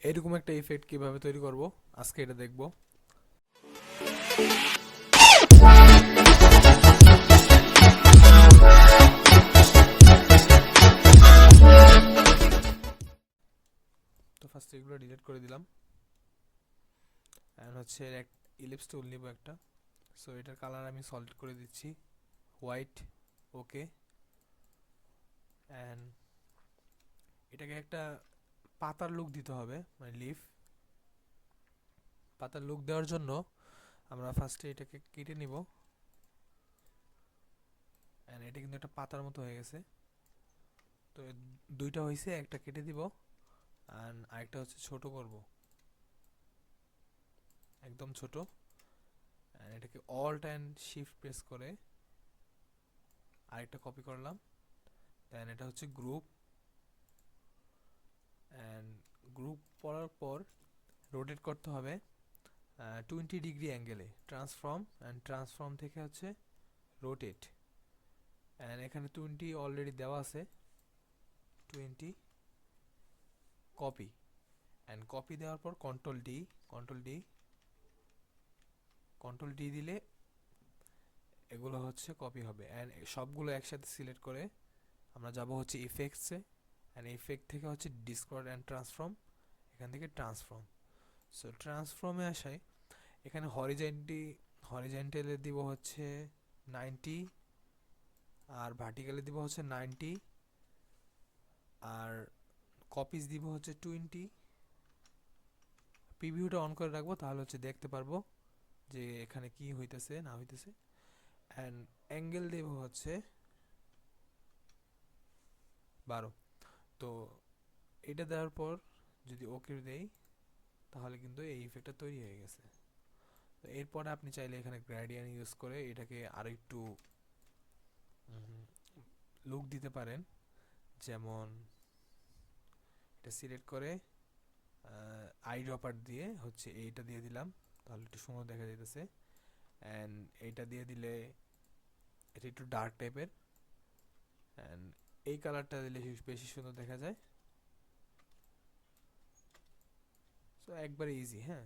এরকম একটা ইফেক্ট কিভাবে তৈরি করব আজকে এটা দেখব। তো ফার্স্ট এগুলো ডিলিট করে দিলাম এন্ড হচ্ছে এক ইলিপস টুল নিব একটা। সো এটার কালার আমি সলিড করে দিচ্ছি হোয়াইট। ওকে, এন্ড এটাকে একটা পাতার লুক দিতে হবে, মানে লিফ। পাতার লুক দেওয়ার জন্য আমরা ফার্স্টে এটাকে কেটে নিব এন্ড এটা কিন্তু একটা পাতার মতো হয়ে গেছে। তো দুইটা হয়েছে, একটা কেটে দিব আর আরেকটা হচ্ছে ছোট করব, একদম ছোট। and এটাকে অল্ট এন্ড শিফট প্রেস করে আরেকটা কপি করলাম। দেন এটা হচ্ছে গ্রুপ, এন্ড গ্রুপ করার পর রোটেট করতে হবে 20 ডিগ্রি অ্যাঙ্গেলে, ট্রান্সফর্ম এন্ড ট্রান্সফর্ম থেকে হচ্ছে রোটেট। এন্ড এখানে 20 অলরেডি দেওয়া আছে, 20 কপি। এন্ড কপি দেওয়ার পর control D, control D, control D দিলে এগুলো হচ্ছে কপি হবে। এন্ড সবগুলো একসাথে সিলেক্ট করে আমরা যাব হচ্ছে ইফেক্টসে, এন্ড ইফেক্ট থেকে হচ্ছে ডিসকর্ড এন্ড ট্রান্সফর্ম, এখান থেকে ট্রান্সফর্ম। সো ট্রান্সফর্মে আসাই, এখানে হরিজেন্টালে দিব হচ্ছে 90, আর ভার্টিক্যালে দিব হচ্ছে 90, আর কপিজ দিব হচ্ছে 20। প্রিভিউটা অন করে রাখবো, তাহলে হচ্ছে দেখতে পারবো যে এখানে কি হইতেছে না হইতেছে। এন্ড অ্যাঙ্গেল দেব হচ্ছে 12। তো এটা দেওয়ার পর যদি ওকে দেই তাহলে কিন্তু এই ইফেক্টটা তৈরি হয়ে গেছে। তো এরপরে আপনি চাইলে এখানে গ্রেডিয়েন্ট ইউজ করে এটাকে আরো একটু লুক দিতে পারেন। যেমন এটা সিলেক্ট করে আই ড্রপার দিয়ে হচ্ছে এইটা দিয়ে দিলাম, তাহলে একটু সুন্দর দেখা যাইতেছে। অ্যান্ড এইটা দিয়ে দিলে এটা একটু ডার্ক টাইপের, অ্যান্ড এই কালারটা দিলে বেশি সুন্দর দেখা যায়। সো একবারে ইজি, হ্যাঁ।